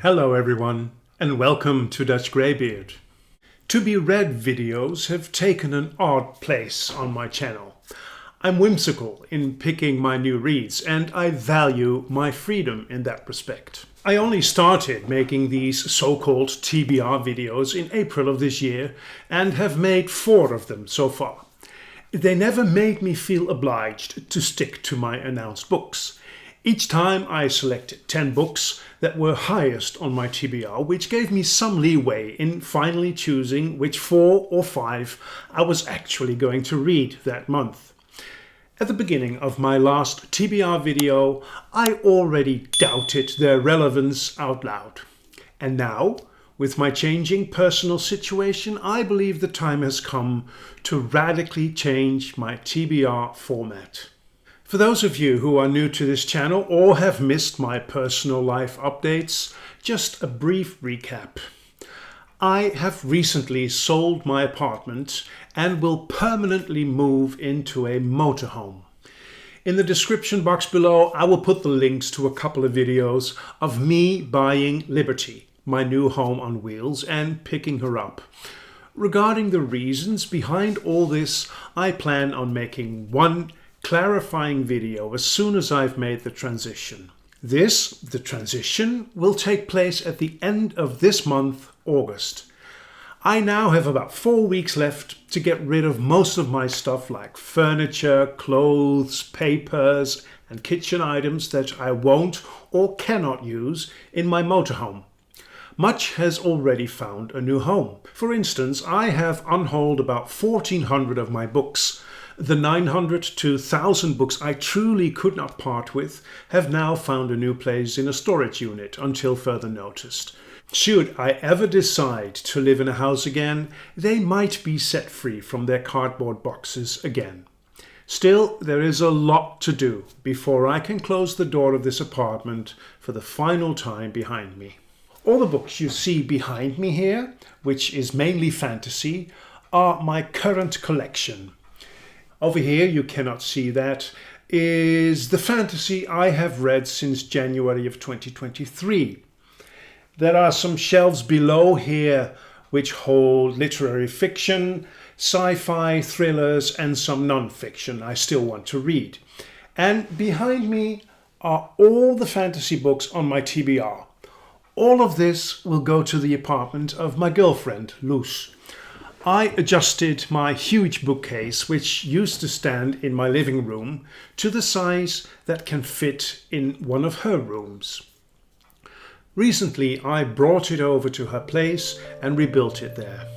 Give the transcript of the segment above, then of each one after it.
Hello everyone, and welcome to Dutch Greybeard. To be read videos have taken an odd place on my channel. I'm whimsical in picking my new reads, and I value my freedom in that respect. I only started making these so-called TBR videos in April of this year and have made 4 of them so far. They never made me feel obliged to stick to my announced books. Each time I selected 10 books that were highest on my TBR, which gave me some leeway in finally choosing which 4 or 5 I was actually going to read that month. At the beginning of my last TBR video, I already doubted their relevance out loud. And now, with my changing personal situation, I believe the time has come to radically change my TBR format. For those of you who are new to this channel or have missed my personal life updates, just a brief recap. I have recently sold my apartment and will permanently move into a motorhome. In the description box below, I will put the links to a couple of videos of me buying Liberty, my new home on wheels, and picking her up. Regarding the reasons behind all this, I plan on making one clarifying video as soon as I've made the transition. The transition, will take place at the end of this month, August. I now have about 4 weeks left to get rid of most of my stuff like furniture, clothes, papers, and kitchen items that I won't or cannot use in my motorhome. Much has already found a new home. For instance, I have unhauled about 1,400 of my books. The 900 to 1,000 books I truly could not part with have now found a new place in a storage unit until further notice. Should I ever decide to live in a house again, they might be set free from their cardboard boxes again. Still, there is a lot to do before I can close the door of this apartment for the final time behind me. All the books you see behind me here, which is mainly fantasy, are my current collection. Over here, you cannot see that, is the fantasy I have read since January of 2023. There are some shelves below here which hold literary fiction, sci-fi, thrillers, and some non-fiction I still want to read. And behind me are all the fantasy books on my TBR. All of this will go to the apartment of my girlfriend, Loes. I adjusted my huge bookcase, which used to stand in my living room, to the size that can fit in one of her rooms. Recently, I brought it over to her place and rebuilt it there.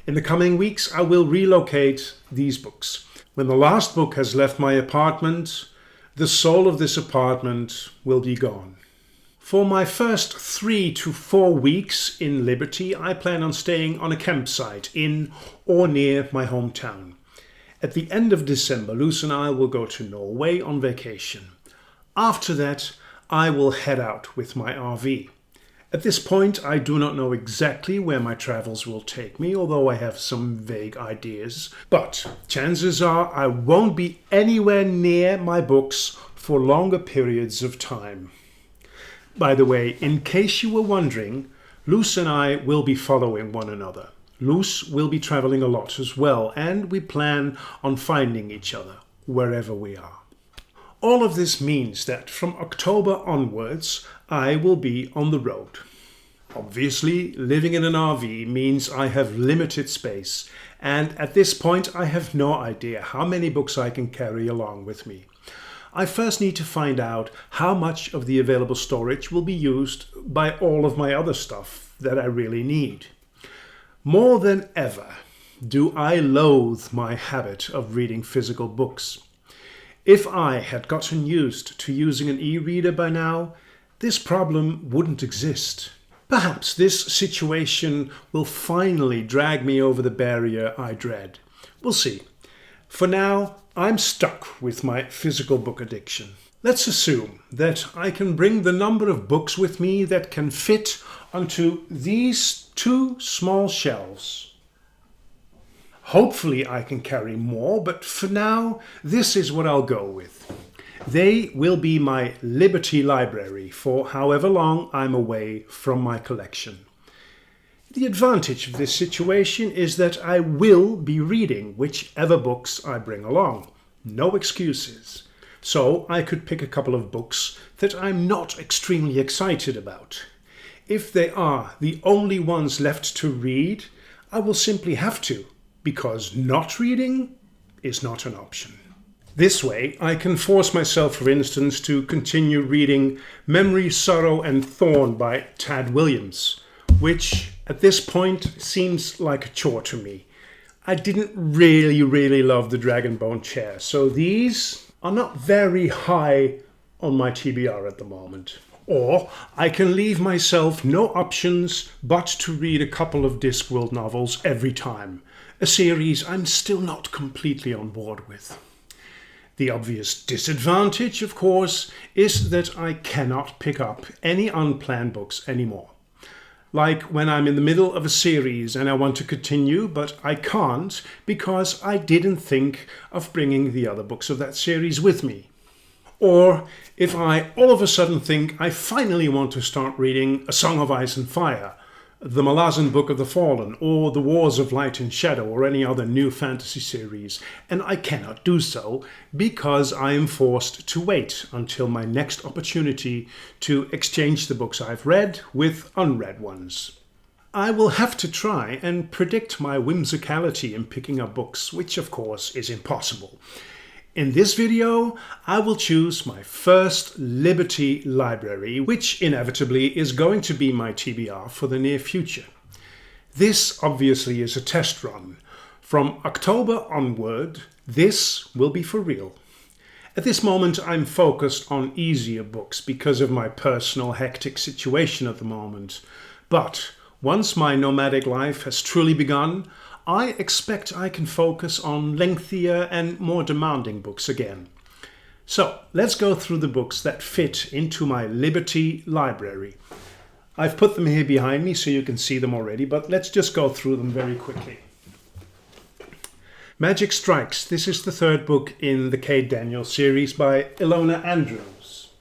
In the coming weeks, I will relocate these books. When the last book has left my apartment, the soul of this apartment will be gone. For my first 3 to 4 weeks in Liberty, I plan on staying on a campsite in or near my hometown. At the end of December, Loes and I will go to Norway on vacation. After that, I will head out with my RV. At this point, I do not know exactly where my travels will take me, although I have some vague ideas. But chances are I won't be anywhere near my books for longer periods of time. By the way, in case you were wondering, Loes and I will be following one another. Loes will be traveling a lot as well, and we plan on finding each other wherever we are. All of this means that from October onwards, I will be on the road. Obviously, living in an RV means I have limited space, and at this point I have no idea how many books I can carry along with me. I first need to find out how much of the available storage will be used by all of my other stuff that I really need. More than ever do I loathe my habit of reading physical books. If I had gotten used to using an e-reader by now, this problem wouldn't exist. Perhaps this situation will finally drag me over the barrier I dread. We'll see. For now, I'm stuck with my physical book addiction. Let's assume that I can bring the number of books with me that can fit onto these two small shelves. Hopefully I can carry more, but for now, this is what I'll go with. They will be my Liberty library for however long I'm away from my collection. The advantage of this situation is that I will be reading whichever books I bring along. No excuses. So I could pick a couple of books that I'm not extremely excited about. If they are the only ones left to read, I will simply have to, because not reading is not an option. This way, I can force myself, for instance, to continue reading Memory, Sorrow and Thorn by Tad Williams, which at this point seems like a chore to me. I didn't really love the Dragonbone chair, so these are not very high on my TBR at the moment. Or I can leave myself no options but to read a couple of Discworld novels every time, a series I'm still not completely on board with. The obvious disadvantage, of course, is that I cannot pick up any unplanned books anymore. Like when I'm in the middle of a series and I want to continue, but I can't because I didn't think of bringing the other books of that series with me. Or if I all of a sudden think I finally want to start reading A Song of Ice and Fire, The Malazan Book of the Fallen, or The Wars of Light and Shadow, or any other new fantasy series, and I cannot do so because I am forced to wait until my next opportunity to exchange the books I've read with unread ones. I will have to try and predict my whimsicality in picking up books, which of course is impossible. In this video, I will choose my first Liberty library, which inevitably is going to be my TBR for the near future. This obviously is a test run. From October onward, this will be for real. At this moment, I'm focused on easier books because of my personal hectic situation at the moment. But once my nomadic life has truly begun, I expect I can focus on lengthier and more demanding books again. So let's go through the books that fit into my Liberty library. I've put them here behind me so you can see them already, but let's just go through them very quickly. Magic Strikes. This is the third book in the Kate Daniels series by Ilona Andrews.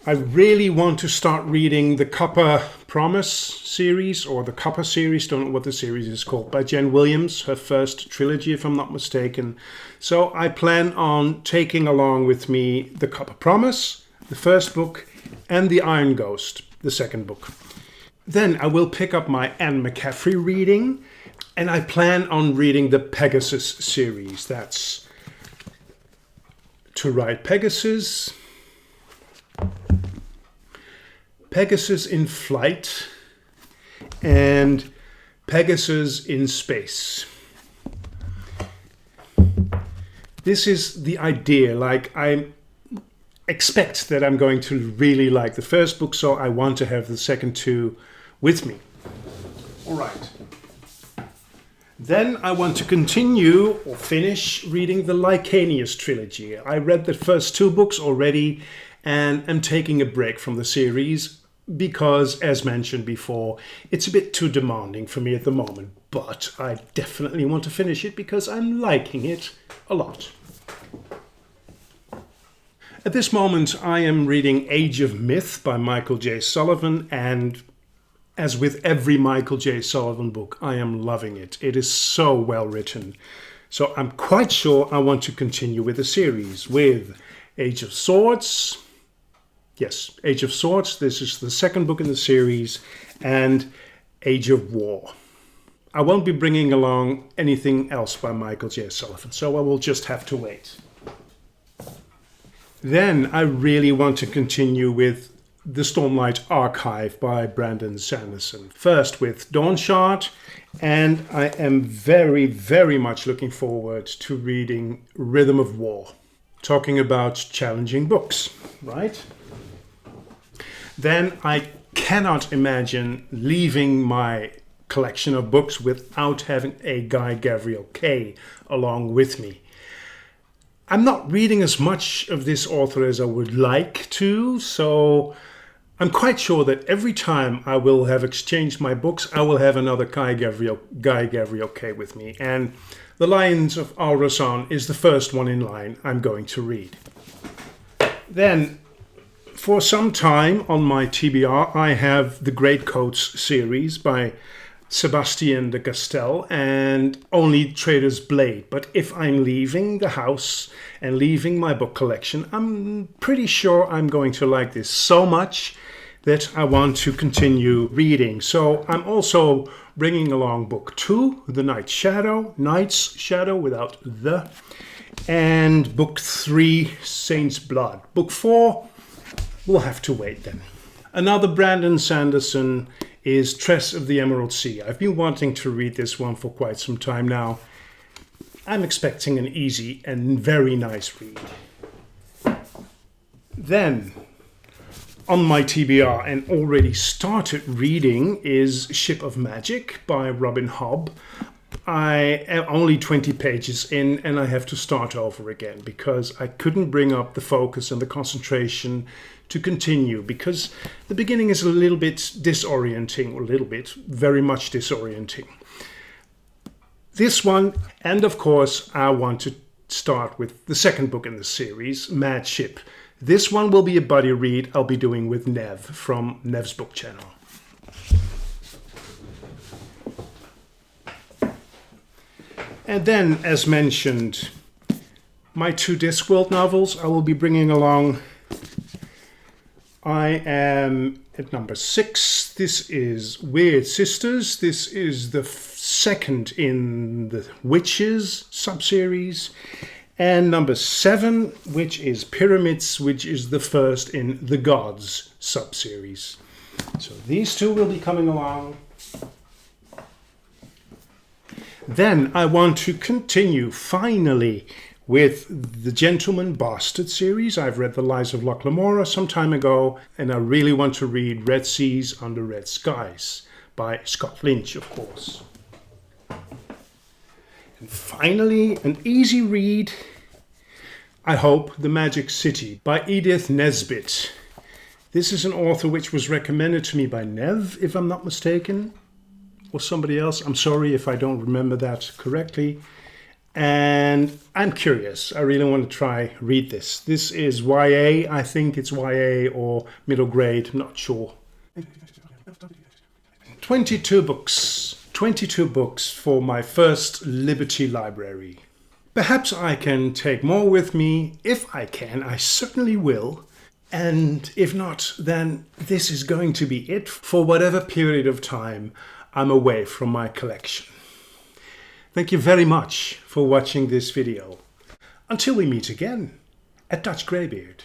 I really want to start reading the Copper Promise series, or the Copper series, don't know what the series is called, by Jen Williams, her first trilogy if I'm not mistaken. So I plan on taking along with me the Copper Promise, the first book, and the Iron Ghost, the second book. Then I will pick up my Anne McCaffrey reading, and I plan on reading the Pegasus series. That's To Ride Pegasus, Pegasus in Flight, and Pegasus in Space. This is the idea. Like, I expect that I'm going to really like the first book, so I want to have the second two with me. All right. Then I want to continue or finish reading the Licanius trilogy. I read the first two books already and am taking a break from the series because, as mentioned before, it's a bit too demanding for me at the moment. But I definitely want to finish it because I'm liking it a lot. At this moment, I am reading Age of Myth by Michael J. Sullivan, and as with every Michael J. Sullivan book, I am loving it. It is so well written. So I'm quite sure I want to continue with the series with Age of Swords. Yes, Age of Swords. This is the second book in the series, and Age of War. I won't be bringing along anything else by Michael J. Sullivan, so I will just have to wait. Then I really want to continue with the Stormlight Archive by Brandon Sanderson. First with Dawnshard, and I am very, very much looking forward to reading Rhythm of War. Talking about challenging books, right? Then I cannot imagine leaving my collection of books without having a Guy Gavriel Kay along with me. I'm not reading as much of this author as I would like to, so I'm quite sure that every time I will have exchanged my books, I will have another Guy Gavriel Kay with me. And The Lions of Al-Rassan is the first one in line I'm going to read. Then, for some time on my TBR, I have the Greatcoats series by Sebastien de Castell and Only Trader's Blade. But if I'm leaving the house and leaving my book collection, I'm pretty sure I'm going to like this so much that I want to continue reading. So I'm also bringing along book 2, The Knight's Shadow without the, and book 3, Saint's Blood. Book 4, we'll have to wait then. Another Brandon Sanderson is Tress of the Emerald Sea. I've been wanting to read this one for quite some time now. I'm expecting an easy and very nice read. Then, on my TBR and already started reading is Ship of Magic by Robin Hobb. I am only 20 pages in and I have to start over again because I couldn't bring up the focus and the concentration to continue because the beginning is a little bit disorienting, very much disorienting. This one, and of course I want to start with the second book in the series, Mad Ship. This one will be a buddy read I'll be doing with Nev from Nev's book channel. And then, as mentioned, my 2 Discworld novels I will be bringing along. I am at number 6. This is Weird Sisters. This is the second in the Witches subseries. And number 7, which is Pyramids, which is the first in the Gods subseries. So these 2 will be coming along. Then I want to continue, finally, with the Gentleman Bastard series. I've read The Lies of Loch Lamora some time ago, and I really want to read Red Seas Under Red Skies by Scott Lynch, of course. And finally, an easy read, I hope, The Magic City by Edith Nesbit. This is an author which was recommended to me by Nev, if I'm not mistaken, or somebody else. I'm sorry if I don't remember that correctly. And I'm curious. I really want to read this. This is YA. I think it's YA or middle grade. I'm not sure. 22 books. 22 books for my first Liberty library. Perhaps I can take more with me. If I can, I certainly will. And if not, then this is going to be it for whatever period of time I'm away from my collection. Thank you very much for watching this video. Until we meet again at Dutch Greybeard.